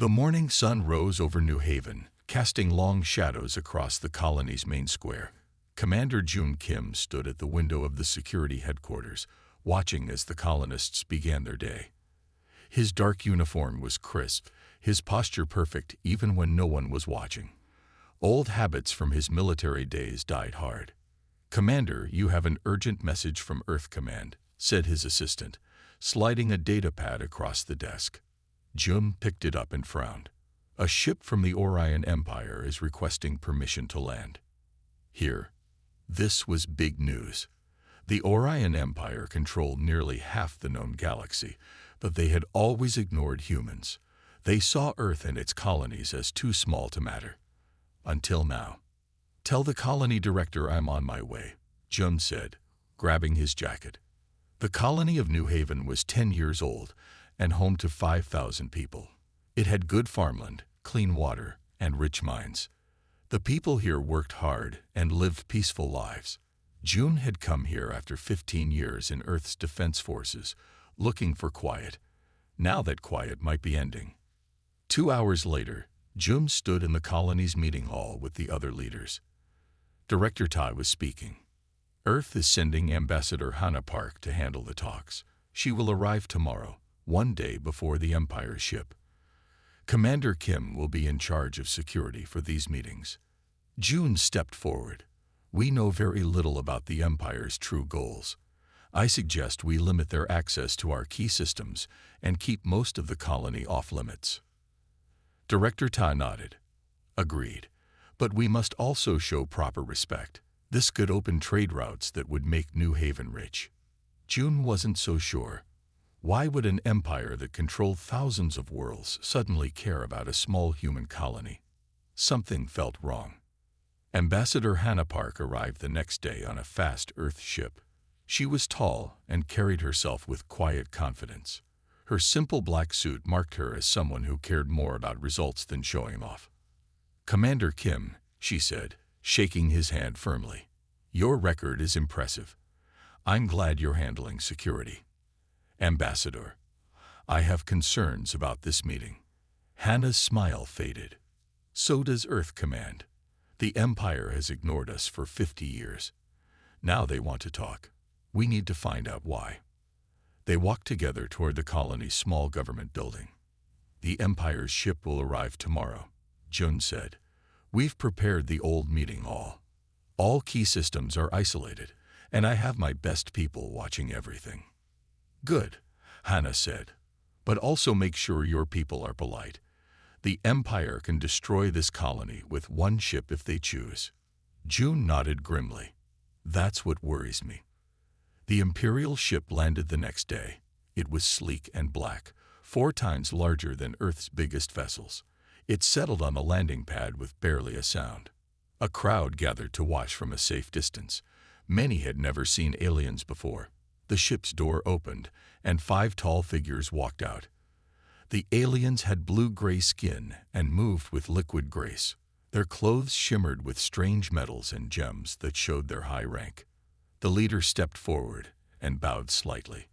The morning sun rose over New Haven, casting long shadows across the colony's main square. Commander Jun Kim stood at the window of the security headquarters, watching as the colonists began their day. His dark uniform was crisp, his posture perfect even when no one was watching. Old habits from his military days died hard. "Commander, you have an urgent message from Earth Command," said his assistant, sliding a datapad across the desk. Jun picked it up and frowned. "A ship from the Orion Empire is requesting permission to land here." This was big news. The Orion Empire controlled nearly half the known galaxy, but they had always ignored humans. They saw Earth and its colonies as too small to matter. Until now. "Tell the colony director I'm on my way," Jun said, grabbing his jacket. The colony of New Haven was 10 years old and home to 5,000 people. It had good farmland, clean water, and rich mines. The people here worked hard and lived peaceful lives. Jun had come here after 15 years in Earth's defense forces, looking for quiet. Now that quiet might be ending. 2 hours later, Jun stood in the colony's meeting hall with the other leaders. Director Tai was speaking. "Earth is sending Ambassador Hannah Park to handle the talks. She will arrive tomorrow, one day before the Empire's ship. Commander Kim will be in charge of security for these meetings." Jun stepped forward. "We know very little about the Empire's true goals. I suggest we limit their access to our key systems and keep most of the colony off limits." Director Tai nodded. "Agreed. But we must also show proper respect. This could open trade routes that would make New Haven rich." Jun wasn't so sure. Why would an empire that controlled thousands of worlds suddenly care about a small human colony? Something felt wrong. Ambassador Hannah Park arrived the next day on a fast Earth ship. She was tall and carried herself with quiet confidence. Her simple black suit marked her as someone who cared more about results than showing off. "Commander Kim," she said, shaking his hand firmly, "your record is impressive. I'm glad you're handling security." "Ambassador, I have concerns about this meeting." Hannah's smile faded. "So does Earth Command. The Empire has ignored us for 50 years. Now they want to talk. We need to find out why." They walked together toward the colony's small government building. "The Empire's ship will arrive tomorrow," Jun said. "We've prepared the old meeting hall. All key systems are isolated, and I have my best people watching everything." "Good," Hannah said. "But also make sure your people are polite. The Empire can destroy this colony with one ship if they choose." Jun nodded grimly. "That's what worries me." The Imperial ship landed the next day. It was sleek and black, 4 times larger than Earth's biggest vessels. It settled on the landing pad with barely a sound. A crowd gathered to watch from a safe distance. Many had never seen aliens before. The ship's door opened, and 5 tall figures walked out. The aliens had blue-gray skin and moved with liquid grace. Their clothes shimmered with strange metals and gems that showed their high rank. The leader stepped forward and bowed slightly.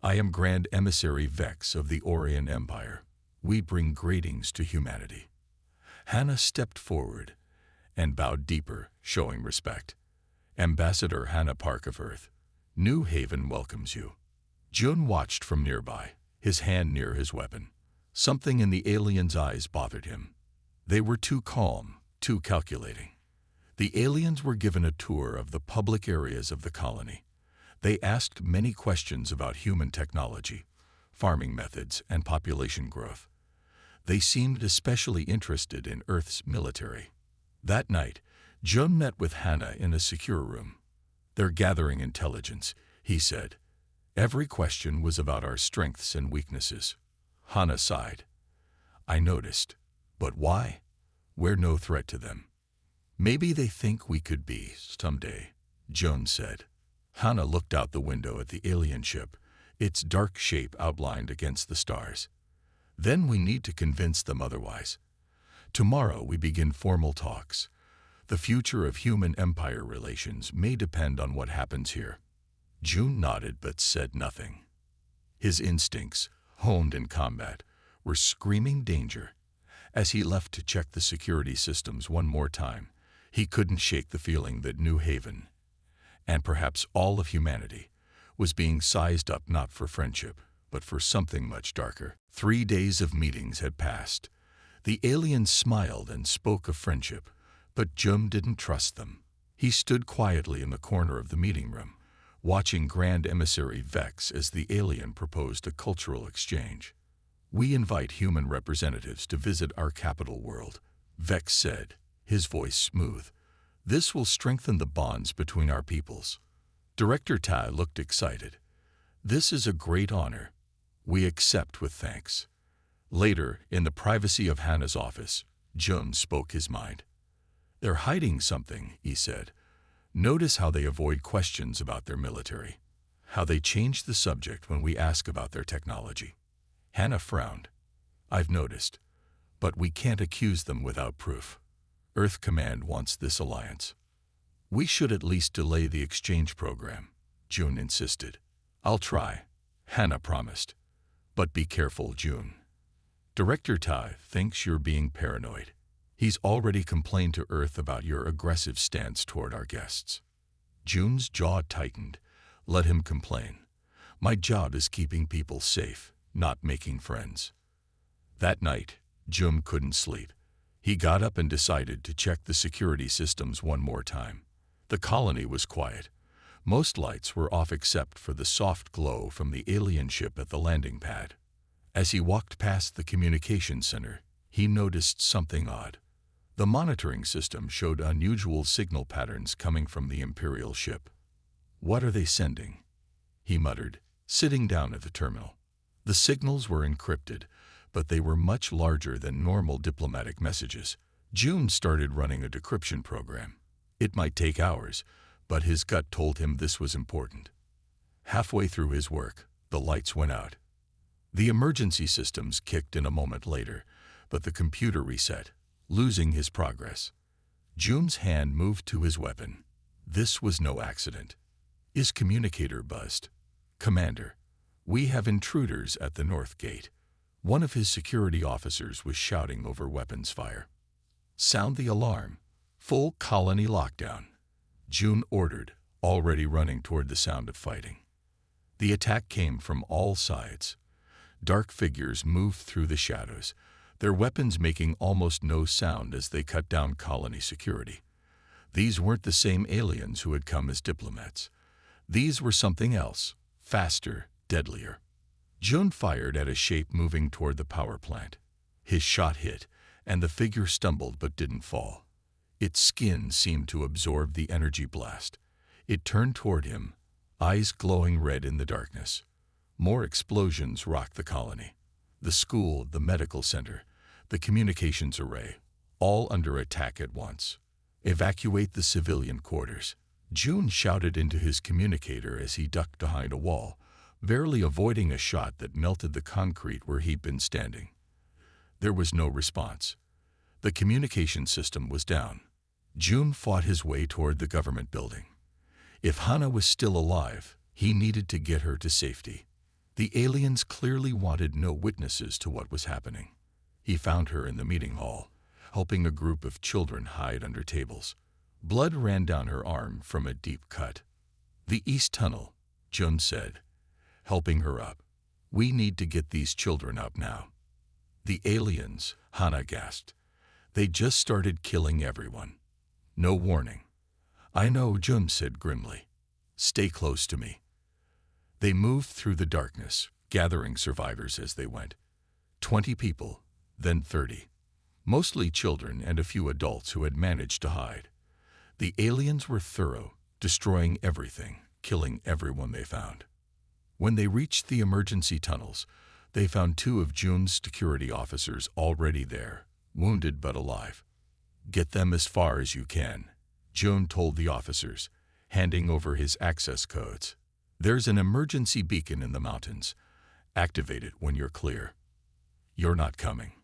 "I am Grand Emissary Vex of the Orion Empire. We bring greetings to humanity." Hannah stepped forward and bowed deeper, showing respect. "Ambassador Hannah Park of Earth, New Haven welcomes you." Jun watched from nearby, his hand near his weapon. Something in the alien's eyes bothered him. They were too calm, too calculating. The aliens were given a tour of the public areas of the colony. They asked many questions about human technology, farming methods, and population growth. They seemed especially interested in Earth's military. That night, Jun met with Hannah in a secure room. "They're gathering intelligence," he said. "Every question was about our strengths and weaknesses." Hannah sighed. "I noticed. But why? We're no threat to them." "Maybe they think we could be someday," Jun said. Hannah looked out the window at the alien ship, its dark shape outlined against the stars. "Then we need to convince them otherwise. Tomorrow we begin formal talks. The future of human-empire relations may depend on what happens here." Jun nodded but said nothing. His instincts, honed in combat, were screaming danger. As he left to check the security systems one more time, he couldn't shake the feeling that New Haven, and perhaps all of humanity, was being sized up not for friendship, but for something much darker. 3 days of meetings had passed. The aliens smiled and spoke of friendship, but Jum didn't trust them. He stood quietly in the corner of the meeting room, watching Grand Emissary Vex as the alien proposed a cultural exchange. "We invite human representatives to visit our capital world," Vex said, his voice smooth. "This will strengthen the bonds between our peoples." Director Tai looked excited. "This is a great honor. We accept with thanks." Later, in the privacy of Hannah's office, Jun spoke his mind. "They're hiding something," he said. "Notice how they avoid questions about their military. How they change the subject when we ask about their technology." Hannah frowned. "I've noticed. But we can't accuse them without proof. Earth Command wants this alliance." "We should at least delay the exchange program," June insisted. "I'll try," Hannah promised. "But be careful, June. Director Tai thinks you're being paranoid. He's already complained to Earth about your aggressive stance toward our guests." June's jaw tightened. "Let him complain. My job is keeping people safe, not making friends." That night, June couldn't sleep. He got up and decided to check the security systems one more time. The colony was quiet. Most lights were off except for the soft glow from the alien ship at the landing pad. As he walked past the communication center, he noticed something odd. The monitoring system showed unusual signal patterns coming from the Imperial ship. "What are they sending?" he muttered, sitting down at the terminal. The signals were encrypted, but they were much larger than normal diplomatic messages. June started running a decryption program. It might take hours, but his gut told him this was important. Halfway through his work, the lights went out. The emergency systems kicked in a moment later, but the computer reset, losing his progress. June's hand moved to his weapon. This was no accident. His communicator buzzed. "Commander, we have intruders at the north gate." One of his security officers was shouting over weapons fire. "Sound the alarm. Full colony lockdown," June ordered, already running toward the sound of fighting. The attack came from all sides. Dark figures moved through the shadows, their weapons making almost no sound as they cut down colony security. These weren't the same aliens who had come as diplomats. These were something else, faster, deadlier. Jun fired at a shape moving toward the power plant. His shot hit, and the figure stumbled but didn't fall. Its skin seemed to absorb the energy blast. It turned toward him, eyes glowing red in the darkness. More explosions rocked the colony. The school, the medical center, the communications array, all under attack at once. "Evacuate the civilian quarters," June shouted into his communicator as he ducked behind a wall, barely avoiding a shot that melted the concrete where he'd been standing. There was no response. The communication system was down. June fought his way toward the government building. If Hannah was still alive, he needed to get her to safety. The aliens clearly wanted no witnesses to what was happening. He found her in the meeting hall, helping a group of children hide under tables. Blood ran down her arm from a deep cut. "The East Tunnel," Jun said, helping her up. "We need to get these children up now." "The aliens," Hannah gasped. "They just started killing everyone. No warning." "I know," Jun said grimly. "Stay close to me." They moved through the darkness, gathering survivors as they went. 20 people, then 30. Mostly children and a few adults who had managed to hide. The aliens were thorough, destroying everything, killing everyone they found. When they reached the emergency tunnels, they found 2 of June's security officers already there, wounded but alive. "Get them as far as you can," June told the officers, handing over his access codes. "There's an emergency beacon in the mountains. Activate it when you're clear." "You're not coming?"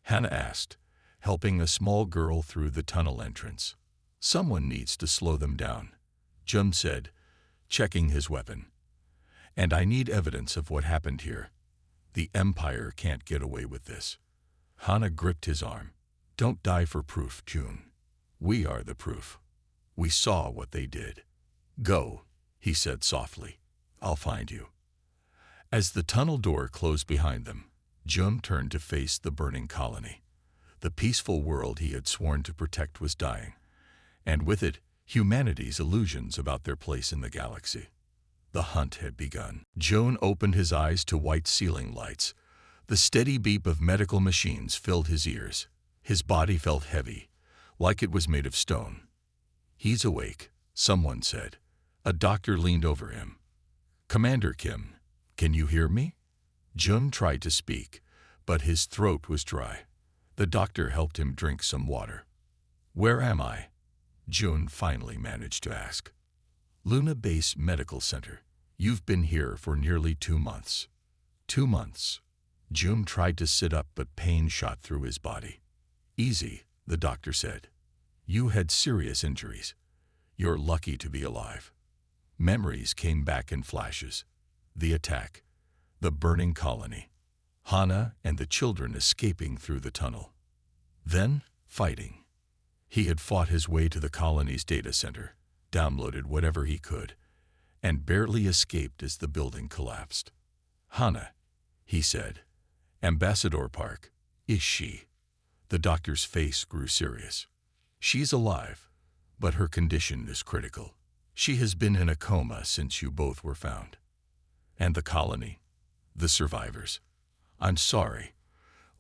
Hannah asked, helping a small girl through the tunnel entrance. "Someone needs to slow them down," Jun said, checking his weapon. "And I need evidence of what happened here. The Empire can't get away with this." Hana gripped his arm. Don't die for proof, June. We are the proof. We saw what they did. Go, he said softly. I'll find you. As the tunnel door closed behind them, Jun turned to face the burning colony. The peaceful world he had sworn to protect was dying, and with it, humanity's illusions about their place in the galaxy. The hunt had begun. Jun opened his eyes to white ceiling lights. The steady beep of medical machines filled his ears. His body felt heavy, like it was made of stone. He's awake, someone said. A doctor leaned over him. Commander Kim, can you hear me? Jun tried to speak, but his throat was dry. The doctor helped him drink some water. Where am I? Jun finally managed to ask. Luna Base Medical Center. You've been here for nearly 2 months. 2 months. Jun tried to sit up, but pain shot through his body. Easy, the doctor said. You had serious injuries. You're lucky to be alive. Memories came back in flashes. The attack, the burning colony, Hana and the children escaping through the tunnel. Then, fighting. He had fought his way to the colony's data center, downloaded whatever he could, and barely escaped as the building collapsed. Hana, he said. Ambassador Park, is she? The doctor's face grew serious. She's alive, but her condition is critical. She has been in a coma since you both were found. And the colony, the survivors. I'm sorry,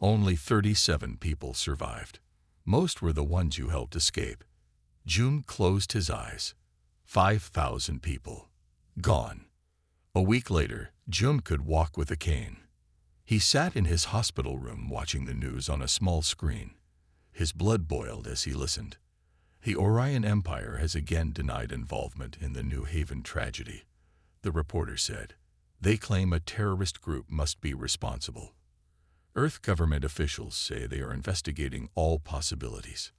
only 37 people survived. Most were the ones you helped escape. Jun closed his eyes. 5,000 people. Gone. A week later, Jun could walk with a cane. He sat in his hospital room watching the news on a small screen. His blood boiled as he listened. The Orion Empire has again denied involvement in the New Haven tragedy, the reporter said. They claim a terrorist group must be responsible. Earth government officials say they are investigating all possibilities.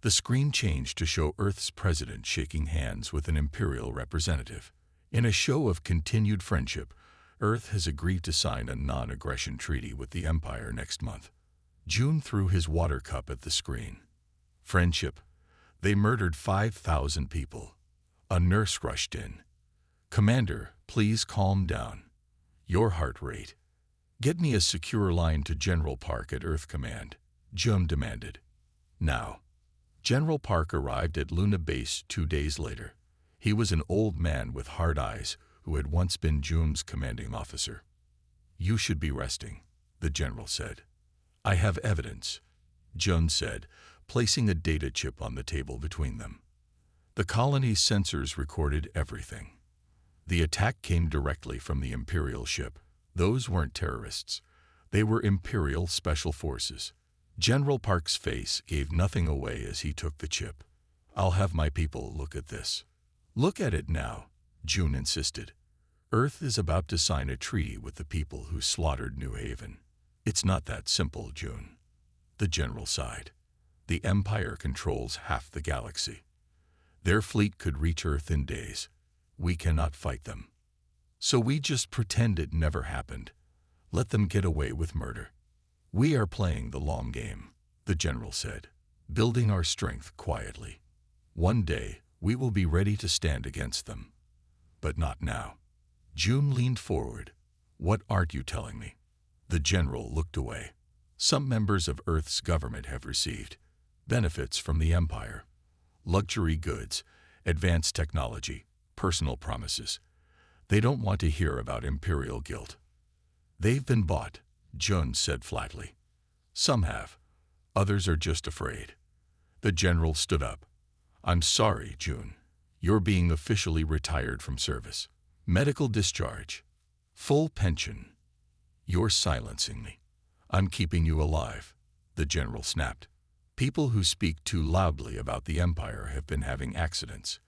The screen changed to show Earth's president shaking hands with an imperial representative. In a show of continued friendship, Earth has agreed to sign a non-aggression treaty with the Empire next month. Jun threw his water cup at the screen. Friendship. They murdered 5,000 people. A nurse rushed in. Commander, please calm down. Your heart rate. Get me a secure line to General Park at Earth Command, Jun demanded. Now. General Park arrived at Luna Base 2 days later. He was an old man with hard eyes who had once been Jun's commanding officer. You should be resting, the general said. I have evidence, Jun said, placing a data chip on the table between them. The colony's sensors recorded everything. The attack came directly from the Imperial ship. Those weren't terrorists. They were Imperial Special Forces. General Park's face gave nothing away as he took the chip. I'll have my people look at this. Look at it now, Jun insisted. Earth is about to sign a treaty with the people who slaughtered New Haven. It's not that simple, Jun. The general sighed. The Empire controls half the galaxy. Their fleet could reach Earth in days. We cannot fight them. So we just pretend it never happened. Let them get away with murder. We are playing the long game, the general said, building our strength quietly. One day, we will be ready to stand against them. But not now. Jun leaned forward. What aren't you telling me? The general looked away. Some members of Earth's government have received benefits from the Empire. Luxury goods, advanced technology, personal promises. They don't want to hear about Imperial guilt. They've been bought, Jun said flatly. Some have. Others are just afraid. The general stood up. I'm sorry, Jun. You're being officially retired from service. Medical discharge. Full pension. You're silencing me. I'm keeping you alive, the general snapped. People who speak too loudly about the Empire have been having accidents.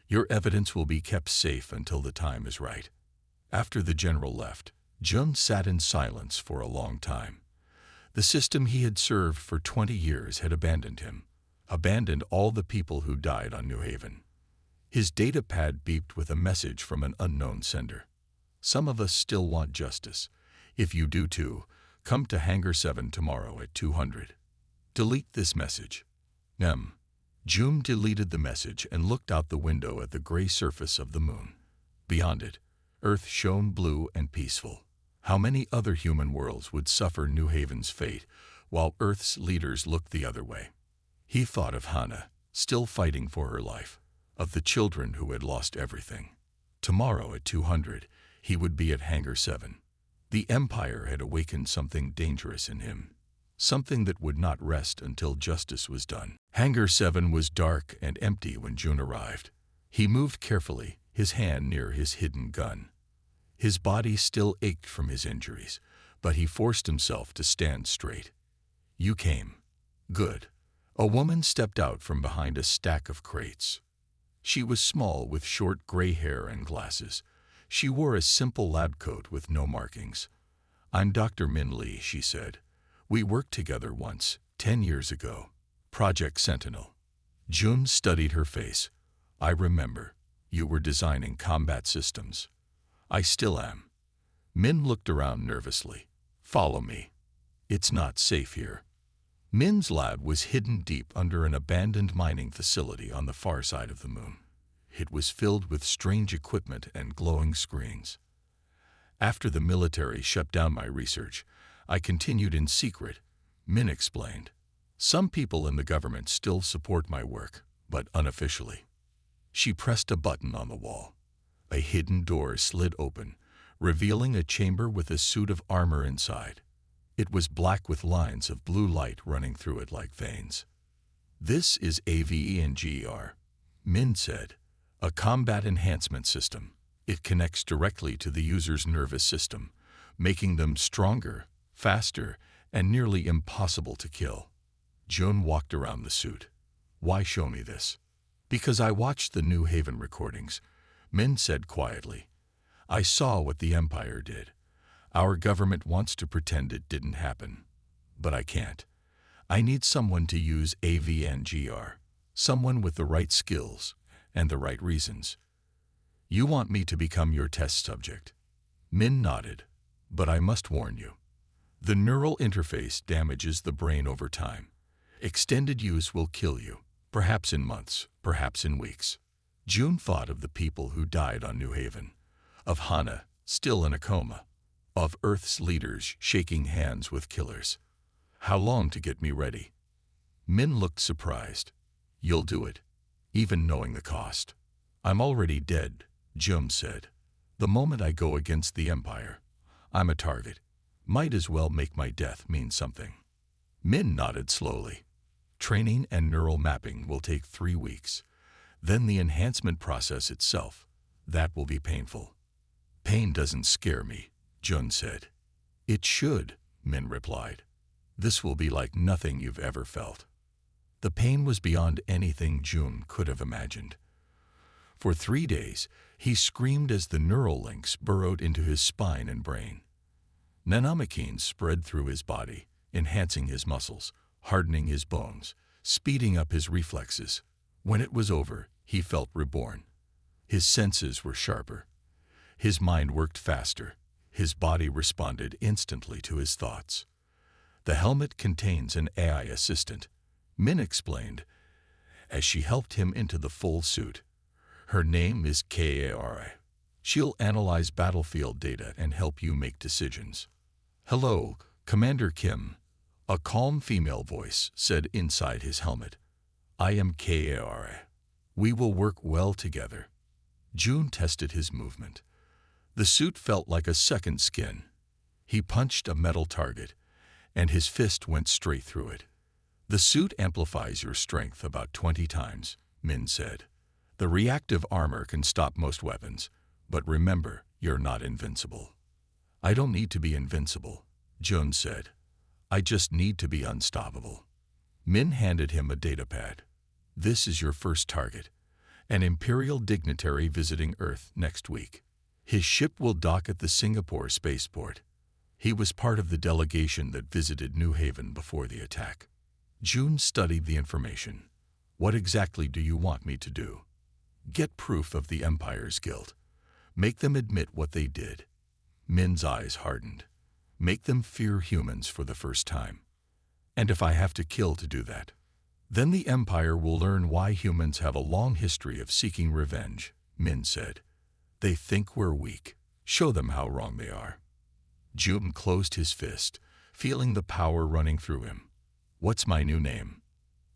Your evidence will be kept safe until the time is right. After the general left, Jun sat in silence for a long time. The system he had served for 20 years had abandoned him, abandoned all the people who died on New Haven. His data pad beeped with a message from an unknown sender. Some of us still want justice. If you do too, Come to Hangar 7 tomorrow at 200. Delete this message. June deleted the message and looked out the window at the gray surface of the moon. Beyond it, Earth shone blue and peaceful. How many other human worlds would suffer New Haven's fate, while Earth's leaders looked the other way? He thought of Hannah, still fighting for her life, of the children who had lost everything. Tomorrow at 200, he would be at Hangar 7. The Empire had awakened something dangerous in him, something that would not rest until justice was done. Hangar 7 was dark and empty when June arrived. He moved carefully, his hand near his hidden gun. His body still ached from his injuries, but he forced himself to stand straight. You came. Good. A woman stepped out from behind a stack of crates. She was small with short gray hair and glasses. She wore a simple lab coat with no markings. I'm Dr. Min Lee, she said. We worked together once, 10 years ago. Project Sentinel. June studied her face. I remember. You were designing combat systems. I still am. Min looked around nervously. Follow me. It's not safe here. Min's lab was hidden deep under an abandoned mining facility on the far side of the moon. It was filled with strange equipment and glowing screens. After the military shut down my research, I continued in secret, Min explained. Some people in the government still support my work, but unofficially. She pressed a button on the wall. A hidden door slid open, revealing a chamber with a suit of armor inside. It was black with lines of blue light running through it like veins. This is AVENGER, Min said, a combat enhancement system. It connects directly to the user's nervous system, making them stronger, faster, and nearly impossible to kill. June walked around the suit. Why show me this? Because I watched the New Haven recordings, Min said quietly. I saw what the Empire did. Our government wants to pretend it didn't happen. But I can't. I need someone to use AVNGR, someone with the right skills and the right reasons. You want me to become your test subject? Min nodded. But I must warn you. The neural interface damages the brain over time. Extended use will kill you, perhaps in months, perhaps in weeks. June thought of the people who died on New Haven, of Hannah, still in a coma, of Earth's leaders shaking hands with killers. How long to get me ready? Min looked surprised. You'll do it, even knowing the cost. I'm already dead, June said. The moment I go against the Empire, I'm a target. Might as well make my death mean something. Min nodded slowly. Training and neural mapping will take 3 weeks. Then the enhancement process itself. That will be painful. Pain doesn't scare me, Jun said. It should, Min replied. This will be like nothing you've ever felt. The pain was beyond anything June could have imagined. For 3 days, he screamed as the neural links burrowed into his spine and brain. Nanomachines spread through his body, enhancing his muscles, hardening his bones, speeding up his reflexes. When it was over, he felt reborn. His senses were sharper. His mind worked faster. His body responded instantly to his thoughts. The helmet contains an AI assistant, Min explained, as she helped him into the full suit. Her name is Kara. She'll analyze battlefield data and help you make decisions. Hello, Commander Kim, a calm female voice said inside his helmet. I am Kara. We will work well together. June tested his movement. The suit felt like a second skin. He punched a metal target, and his fist went straight through it. The suit amplifies your strength about 20 times, Min said. The reactive armor can stop most weapons, but remember, you're not invincible. I don't need to be invincible, Jun said. I just need to be unstoppable. Min handed him a datapad. This is your first target, an Imperial dignitary visiting Earth next week. His ship will dock at the Singapore spaceport. He was part of the delegation that visited New Haven before the attack. June studied the information. What exactly do you want me to do? Get proof of the Empire's guilt. Make them admit what they did. Min's eyes hardened. Make them fear humans for the first time. And if I have to kill to do that, then the Empire will learn why humans have a long history of seeking revenge, Min said. They think we're weak. Show them how wrong they are. June closed his fist, feeling the power running through him. What's my new name?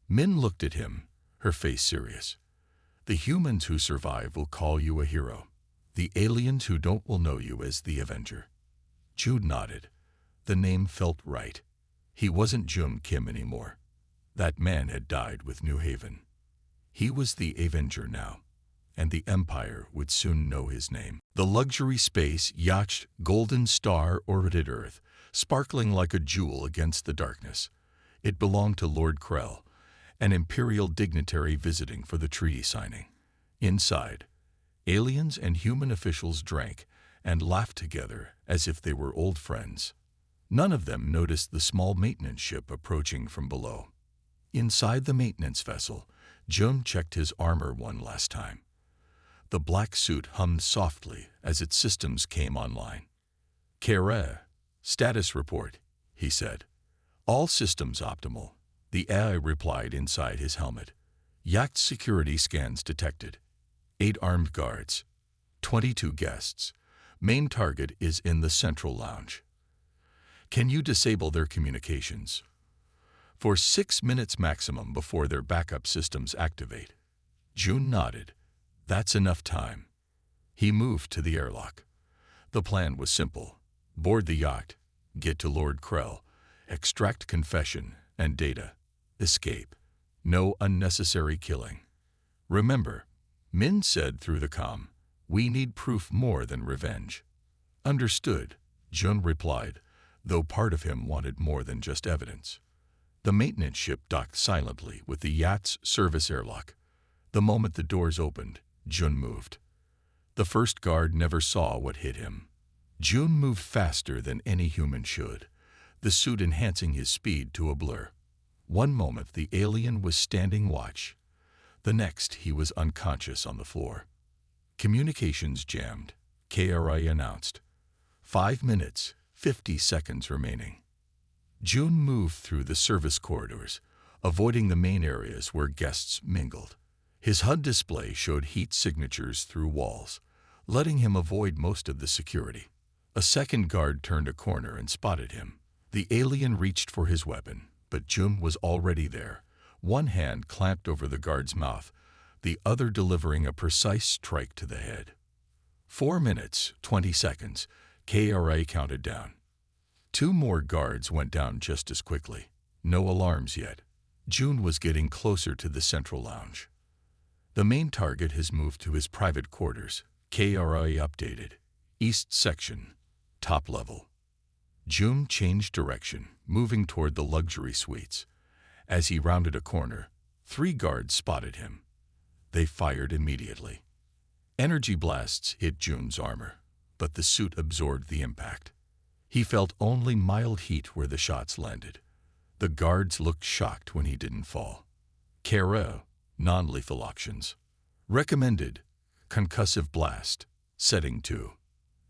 Min looked at him, her face serious. The humans who survive will call you a hero. The aliens who don't will know you as the Avenger. June nodded. The name felt right. He wasn't Jun Kim anymore. That man had died with New Haven. He was the Avenger now, and the Empire would soon know his name. The luxury space yacht Golden Star orbited Earth, sparkling like a jewel against the darkness. It belonged to Lord Krell, an imperial dignitary visiting for the treaty signing. Inside, aliens and human officials drank and laughed together as if they were old friends. None of them noticed the small maintenance ship approaching from below. Inside the maintenance vessel, Jun checked his armor one last time. The black suit hummed softly as its systems came online. "Kare, status report," he said. "All systems optimal," the AI replied inside his helmet. "Yacht security scans detected. 8 armed guards. 22 guests. Main target is in the central lounge. Can you disable their communications for 6 minutes maximum before their backup systems activate?" Jun nodded. That's enough time. He moved to the airlock. The plan was simple. Board the yacht, get to Lord Krell, extract confession and data, escape. No unnecessary killing. "Remember," Min said through the comm, "we need proof more than revenge." "Understood," Jun replied, though part of him wanted more than just evidence. The maintenance ship docked silently with the yacht's service airlock. The moment the doors opened, Jun moved. The first guard never saw what hit him. Jun moved faster than any human should, the suit enhancing his speed to a blur. One moment the alien was standing watch. The next he was unconscious on the floor. Communications jammed, KRI announced. 5 minutes, 50 seconds remaining. Jun moved through the service corridors, avoiding the main areas where guests mingled. His HUD display showed heat signatures through walls, letting him avoid most of the security. A second guard turned a corner and spotted him. The alien reached for his weapon, but Jun was already there, one hand clamped over the guard's mouth, the other delivering a precise strike to the head. 4 minutes, 20 seconds, KRA counted down. 2 more guards went down just as quickly. No alarms yet. Jun was getting closer to the central lounge. The main target has moved to his private quarters, KRA updated. East section, top level. Jun changed direction, moving toward the luxury suites. As he rounded a corner, 3 guards spotted him. They fired immediately. Energy blasts hit Jun's armor, but the suit absorbed the impact. He felt only mild heat where the shots landed. The guards looked shocked when he didn't fall. KRA, non-lethal options. Recommended, concussive blast, setting 2.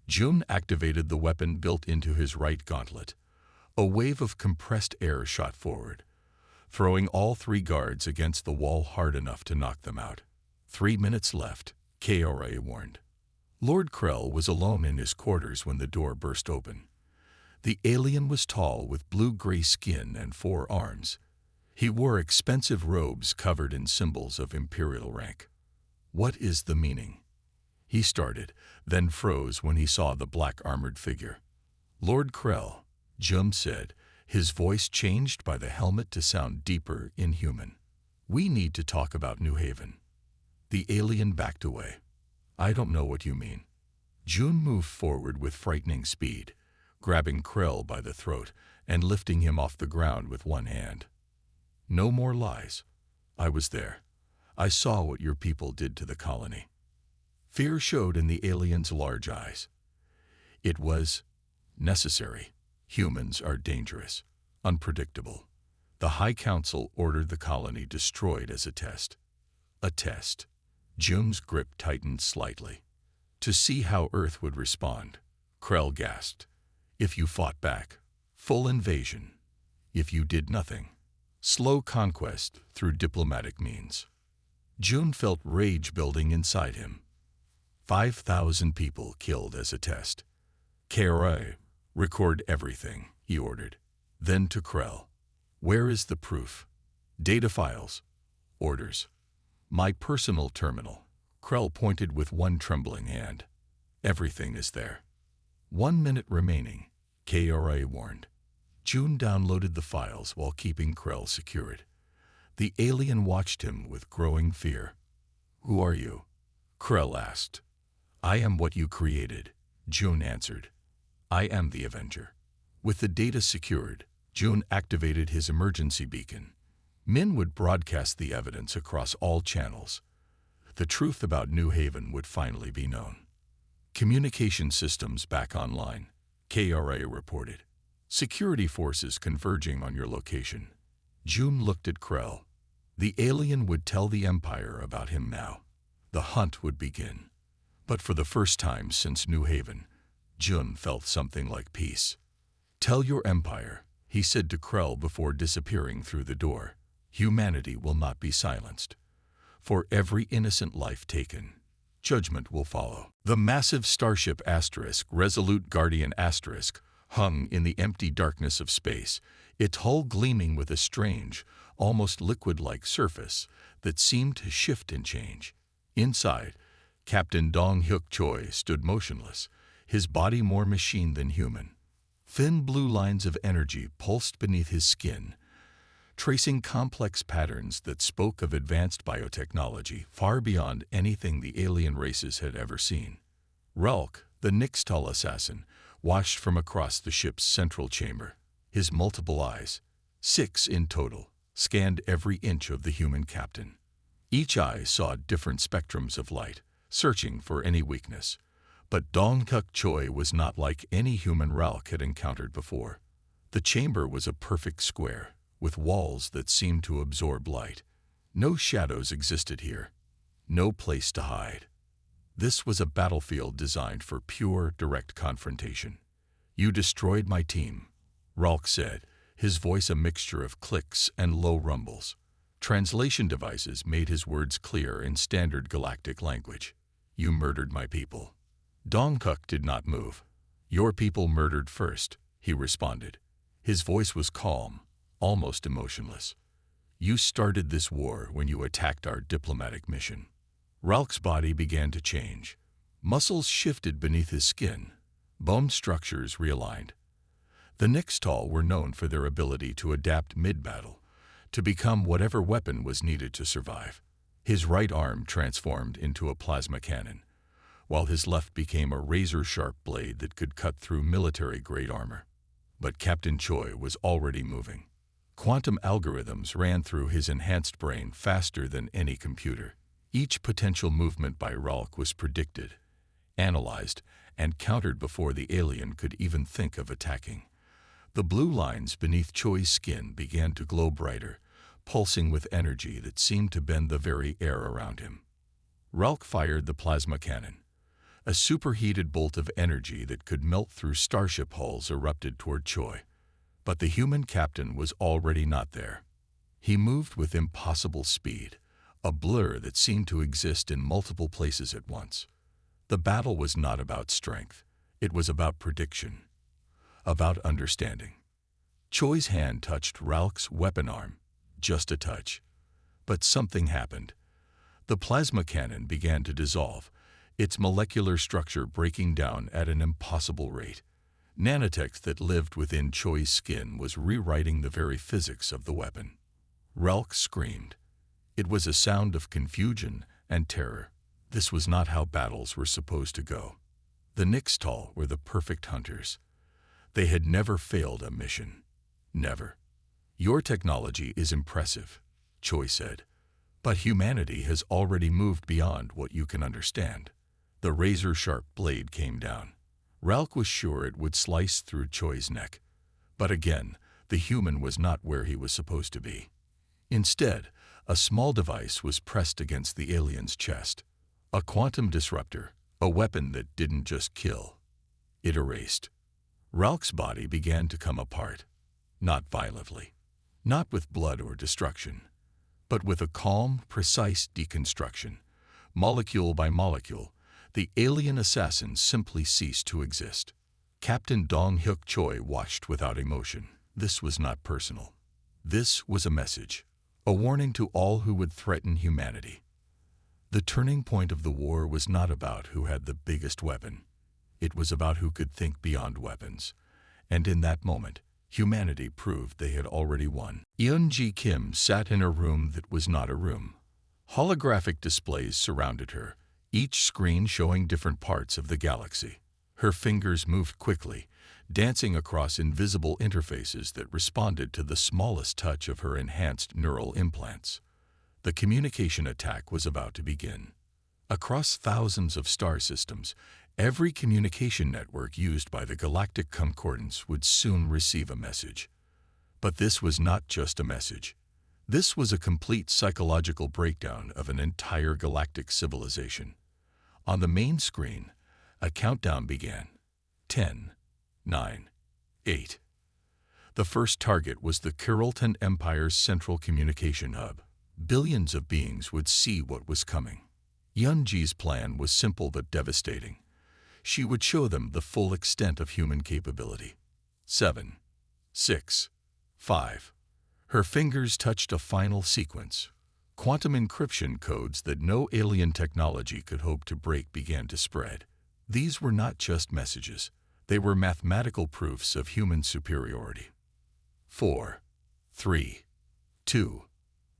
Jun activated the weapon built into his right gauntlet. A wave of compressed air shot forward, throwing all 3 guards against the wall hard enough to knock them out. 3 minutes left, KRA warned. Lord Krell was alone in his quarters when the door burst open. The alien was tall with blue-gray skin and 4 arms. He wore expensive robes covered in symbols of imperial rank. "What is the meaning?" He started, then froze when he saw the black-armored figure. "Lord Krell," Jun said, his voice changed by the helmet to sound deeper, inhuman. "We need to talk about New Haven." The alien backed away. "I don't know what you mean." Jun moved forward with frightening speed, grabbing Krell by the throat and lifting him off the ground with one hand. "No more lies. I was there. I saw what your people did to the colony." Fear showed in the alien's large eyes. "It was necessary. Humans are dangerous, unpredictable. The High Council ordered the colony destroyed as a test." "A test?" Jun's grip tightened slightly. "To see how Earth would respond," Krell gasped. If you fought back, full invasion. If you did nothing, slow conquest through diplomatic means. June felt rage building inside him. 5,000 people killed as a test. KRA, record everything, he ordered. Then to Krell. Where is the proof? Data files. Orders. My personal terminal. Krell pointed with one trembling hand. Everything is there. 1 minute remaining, KRA warned. June downloaded the files while keeping Krell secured. The alien watched him with growing fear. Who are you? Krell asked. I am what you created, June answered. I am the Avenger. With the data secured, June activated his emergency beacon. Min would broadcast the evidence across all channels. The truth about New Haven would finally be known. Communication systems back online, KRA reported. Security forces converging on your location. June looked at Krell. The alien would tell the Empire about him now. The hunt would begin. But for the first time since New Haven, June felt something like peace. Tell your Empire, he said to Krell before disappearing through the door. Humanity will not be silenced. For every innocent life taken, judgment will follow. The massive starship *, Resolute Guardian *, hung in the empty darkness of space, its hull gleaming with a strange, almost liquid-like surface that seemed to shift and change. Inside, Captain Dong Hyuk Choi stood motionless, his body more machine than human. Thin blue lines of energy pulsed beneath his skin, tracing complex patterns that spoke of advanced biotechnology far beyond anything the alien races had ever seen. Ralk, the Nixtal assassin, watched from across the ship's central chamber. His multiple eyes, 6 in total, scanned every inch of the human captain. Each eye saw different spectrums of light, searching for any weakness. But Dong Hyuk Choi was not like any human Ralk had encountered before. The chamber was a perfect square, with walls that seemed to absorb light. No shadows existed here. No place to hide. This was a battlefield designed for pure, direct confrontation. You destroyed my team, Ralk said, his voice a mixture of clicks and low rumbles. Translation devices made his words clear in standard galactic language. You murdered my people. Dong Hyuk did not move. Your people murdered first, he responded. His voice was calm, almost emotionless. You started this war when you attacked our diplomatic mission. Ralk's body began to change. Muscles shifted beneath his skin. Bone structures realigned. The Nixtal were known for their ability to adapt mid-battle, to become whatever weapon was needed to survive. His right arm transformed into a plasma cannon, while his left became a razor-sharp blade that could cut through military-grade armor. But Captain Choi was already moving. Quantum algorithms ran through his enhanced brain faster than any computer. Each potential movement by Ralk was predicted, analyzed, and countered before the alien could even think of attacking. The blue lines beneath Choi's skin began to glow brighter, pulsing with energy that seemed to bend the very air around him. Ralk fired the plasma cannon. A superheated bolt of energy that could melt through starship hulls erupted toward Choi. But the human captain was already not there. He moved with impossible speed, a blur that seemed to exist in multiple places at once. The battle was not about strength. It was about prediction, about understanding. Choi's hand touched Ralk's weapon arm, just a touch. But something happened. The plasma cannon began to dissolve, its molecular structure breaking down at an impossible rate. Nanotech that lived within Choi's skin was rewriting the very physics of the weapon. Ralk screamed. It was a sound of confusion and terror. This was not how battles were supposed to go. The Nixtal were the perfect hunters. They had never failed a mission. Never. Your technology is impressive, Choi said, but humanity has already moved beyond what you can understand. The razor-sharp blade came down. Ralk was sure it would slice through Choi's neck. But again, the human was not where he was supposed to be. Instead, a small device was pressed against the alien's chest. A quantum disruptor, a weapon that didn't just kill. It erased. Ralph's body began to come apart, not violently, not with blood or destruction, but with a calm, precise deconstruction. Molecule by molecule, the alien assassin simply ceased to exist. Captain Dong-hyuk Choi watched without emotion. This was not personal. This was a message, a warning to all who would threaten humanity. The turning point of the war was not about who had the biggest weapon. It was about who could think beyond weapons. And in that moment, humanity proved they had already won. Eun-ji Kim sat in a room that was not a room. Holographic displays surrounded her, each screen showing different parts of the galaxy. Her fingers moved quickly, dancing across invisible interfaces that responded to the smallest touch of her enhanced neural implants. The communication attack was about to begin. Across thousands of star systems, every communication network used by the Galactic Concordance would soon receive a message. But this was not just a message. This was a complete psychological breakdown of an entire galactic civilization. On the main screen, a countdown began. 10, 9, 8. The first target was the Kiraltan Empire's central communication hub. Billions of beings would see what was coming. Eun-ji's plan was simple but devastating. She would show them the full extent of human capability. 7, 6, 5. Her fingers touched a final sequence. Quantum encryption codes that no alien technology could hope to break began to spread. These were not just messages. They were mathematical proofs of human superiority. 4, 3, 2.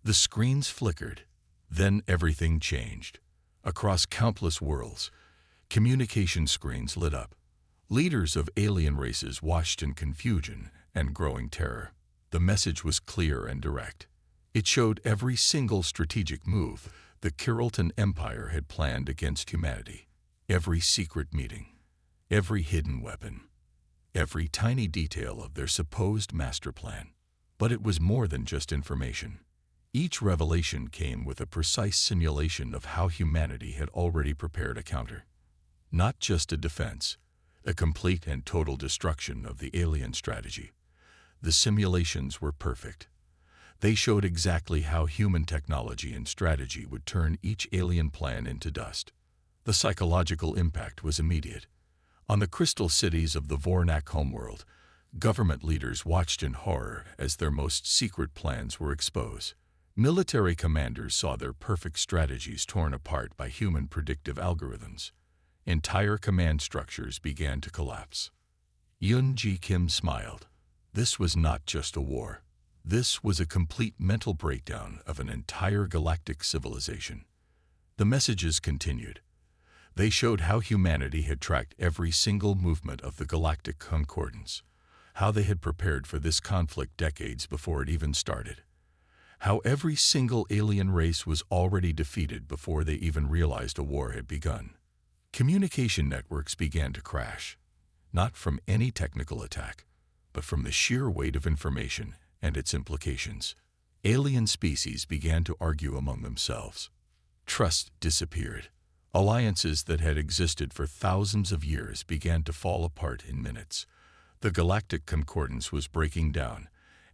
The screens flickered. Then everything changed. Across countless worlds, communication screens lit up. Leaders of alien races watched in confusion and growing terror. The message was clear and direct. It showed every single strategic move the Kiraltan Empire had planned against humanity. Every secret meeting, every hidden weapon, every tiny detail of their supposed master plan. But it was more than just information. Each revelation came with a precise simulation of how humanity had already prepared a counter. Not just a defense, a complete and total destruction of the alien strategy. The simulations were perfect. They showed exactly how human technology and strategy would turn each alien plan into dust. The psychological impact was immediate. On the crystal cities of the Vornak homeworld, government leaders watched in horror as their most secret plans were exposed. Military commanders saw their perfect strategies torn apart by human predictive algorithms. Entire command structures began to collapse. Eun-ji Kim smiled. This was not just a war. This was a complete mental breakdown of an entire galactic civilization. The messages continued. They showed how humanity had tracked every single movement of the Galactic Concordance, how they had prepared for this conflict decades before it even started, how every single alien race was already defeated before they even realized a war had begun. Communication networks began to crash, not from any technical attack, but from the sheer weight of information and its implications. Alien species began to argue among themselves. Trust disappeared. Alliances that had existed for thousands of years began to fall apart in minutes. The Galactic Concordance was breaking down,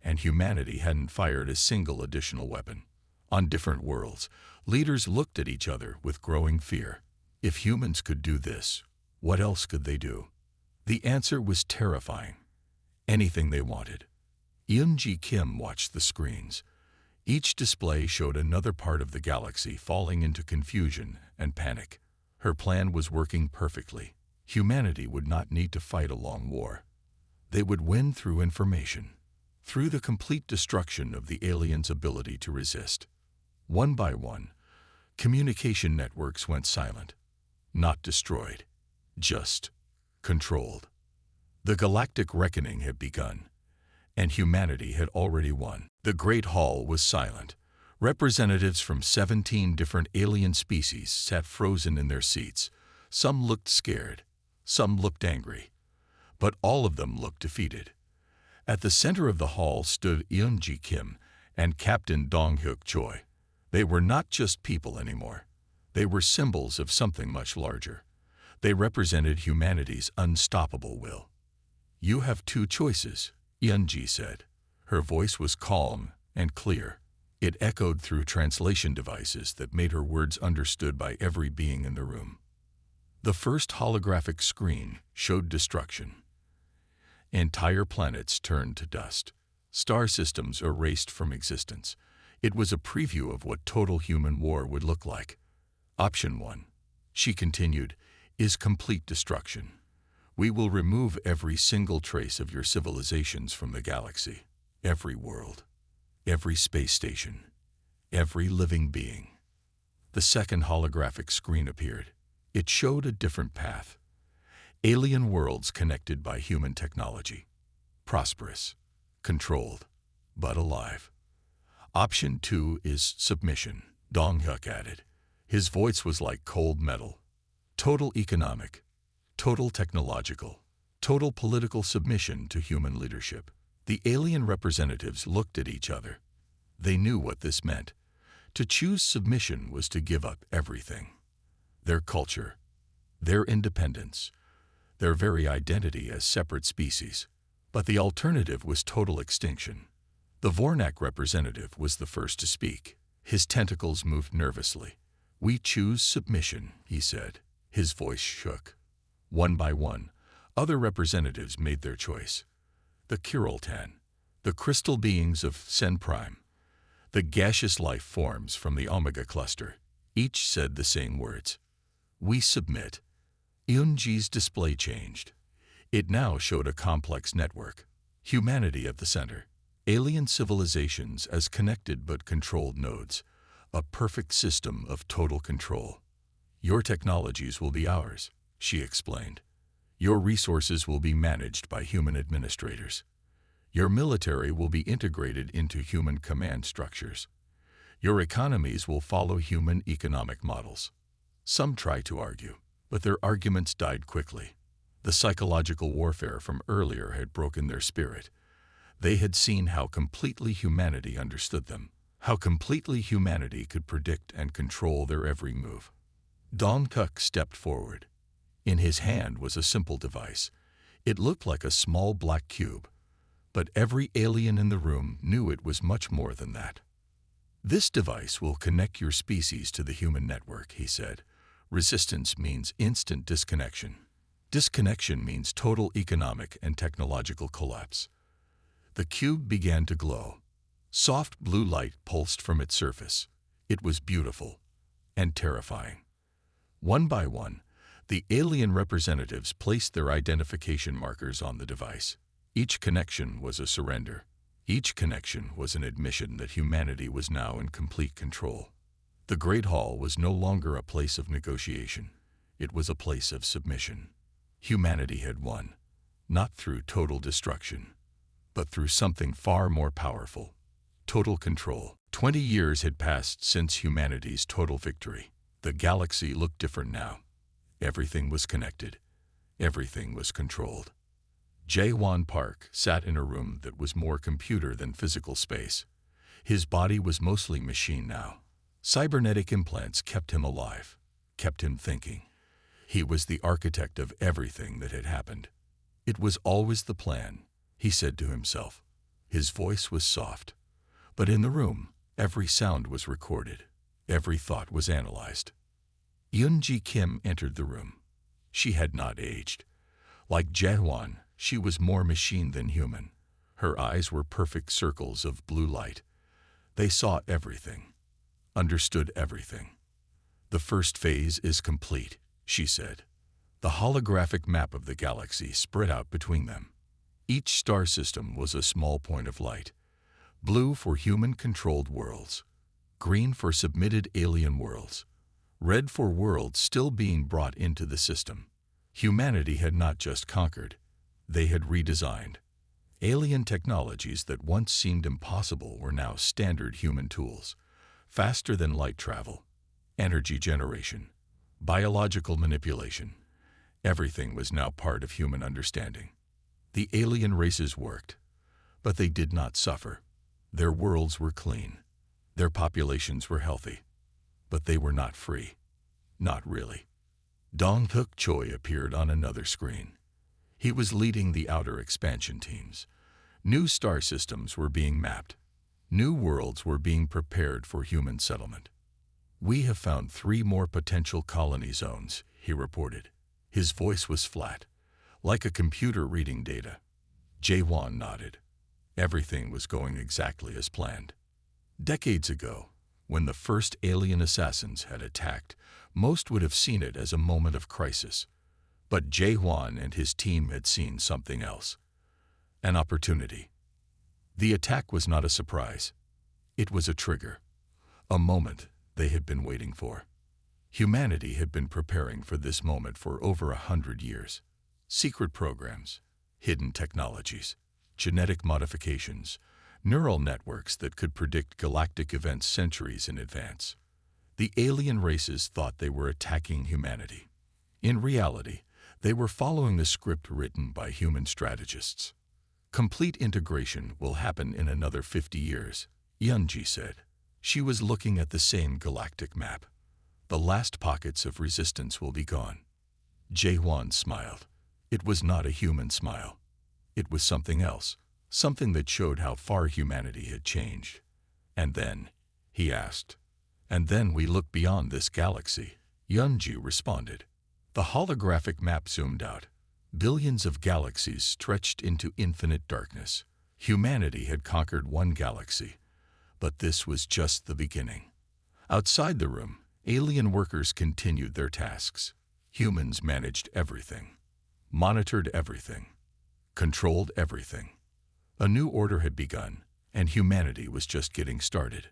and humanity hadn't fired a single additional weapon. On different worlds, leaders looked at each other with growing fear. If humans could do this, what else could they do? The answer was terrifying. Anything they wanted. Eun-ji Kim watched the screens. Each display showed another part of the galaxy falling into confusion and panic. Her plan was working perfectly. Humanity would not need to fight a long war. They would win through information, through the complete destruction of the aliens' ability to resist. One by one, communication networks went silent. Not destroyed, just controlled. The galactic reckoning had begun, and humanity had already won. The Great Hall was silent. Representatives from 17 different alien species sat frozen in their seats. Some looked scared, some looked angry, but all of them looked defeated. At the center of the hall stood Eun-ji Kim and Captain Dong-hyuk Choi. They were not just people anymore. They were symbols of something much larger. They represented humanity's unstoppable will. You have two choices, Yunji said. Her voice was calm and clear. It echoed through translation devices that made her words understood by every being in the room. The first holographic screen showed destruction. Entire planets turned to dust. Star systems erased from existence. It was a preview of what total human war would look like. Option 1, she continued, is complete destruction. We will remove every single trace of your civilizations from the galaxy, every world, every space station, every living being. The second holographic screen appeared. It showed a different path. Alien worlds connected by human technology. Prosperous, controlled, but alive. Option 2 is submission, Dong-hyuk added. His voice was like cold metal. Total economic, total technological, total political submission to human leadership. The alien representatives looked at each other. They knew what this meant. To choose submission was to give up everything. Their culture, their independence, their very identity as separate species. But the alternative was total extinction. The Vornak representative was the first to speak. His tentacles moved nervously. We choose submission, he said. His voice shook. One by one, other representatives made their choice. The Kirultan, the crystal beings of Sen Prime, the gaseous life forms from the Omega cluster, each said the same words. We submit. Yunji's display changed. It now showed a complex network. Humanity at the center. Alien civilizations as connected but controlled nodes. A perfect system of total control. Your technologies will be ours, she explained. Your resources will be managed by human administrators. Your military will be integrated into human command structures. Your economies will follow human economic models. Some try to argue, but their arguments died quickly. The psychological warfare from earlier had broken their spirit. They had seen how completely humanity understood them, how completely humanity could predict and control their every move. Dong-hyuk stepped forward. In his hand was a simple device. It looked like a small black cube, but every alien in the room knew it was much more than that. This device will connect your species to the human network, he said. Resistance means instant disconnection. Disconnection means total economic and technological collapse. The cube began to glow. Soft blue light pulsed from its surface. It was beautiful and terrifying. One by one, the alien representatives placed their identification markers on the device. Each connection was a surrender. Each connection was an admission that humanity was now in complete control. The Great Hall was no longer a place of negotiation. It was a place of submission. Humanity had won, not through total destruction, but through something far more powerful. Total control. 20 years had passed since humanity's total victory. The galaxy looked different now. Everything was connected. Everything was controlled. Jae-won Park sat in a room that was more computer than physical space. His body was mostly machine now. Cybernetic implants kept him alive, kept him thinking. He was the architect of everything that had happened. It was always the plan, he said to himself. His voice was soft. But in the room, every sound was recorded. Every thought was analyzed. Yoon-ji Kim entered the room. She had not aged. Like Jae-won, she was more machine than human. Her eyes were perfect circles of blue light. They saw everything, understood everything. The first phase is complete, she said. The holographic map of the galaxy spread out between them. Each star system was a small point of light. Blue for human-controlled worlds. Green for submitted alien worlds. Red for worlds still being brought into the system. Humanity had not just conquered. They had redesigned. Alien technologies that once seemed impossible were now standard human tools. Faster than light travel. Energy generation. Biological manipulation. Everything was now part of human understanding. The alien races worked, but they did not suffer. Their worlds were clean. Their populations were healthy. But they were not free. Not really. Dong-hyuk Choi appeared on another screen. He was leading the outer expansion teams. New star systems were being mapped. New worlds were being prepared for human settlement. "We have found 3 more potential colony zones," he reported. His voice was flat, like a computer reading data. Jae-won nodded. Everything was going exactly as planned. Decades ago, when the first alien assassins had attacked, most would have seen it as a moment of crisis. But Jae-won and his team had seen something else. An opportunity. The attack was not a surprise. It was a trigger. A moment they had been waiting for. Humanity had been preparing for this moment for over 100 years. Secret programs, hidden technologies, genetic modifications, neural networks that could predict galactic events centuries in advance. The alien races thought they were attacking humanity. In reality, they were following the script written by human strategists. "Complete integration will happen in another 50 years, Yunji said. She was looking at the same galactic map. "The last pockets of resistance will be gone." Jae-won smiled. It was not a human smile. It was something else, something that showed how far humanity had changed. "And then?" he asked. "And then we look beyond this galaxy," Yunji responded. The holographic map zoomed out. Billions of galaxies stretched into infinite darkness. Humanity had conquered one galaxy, but this was just the beginning. Outside the room, alien workers continued their tasks. Humans managed everything, monitored everything, controlled everything. A new order had begun, and humanity was just getting started.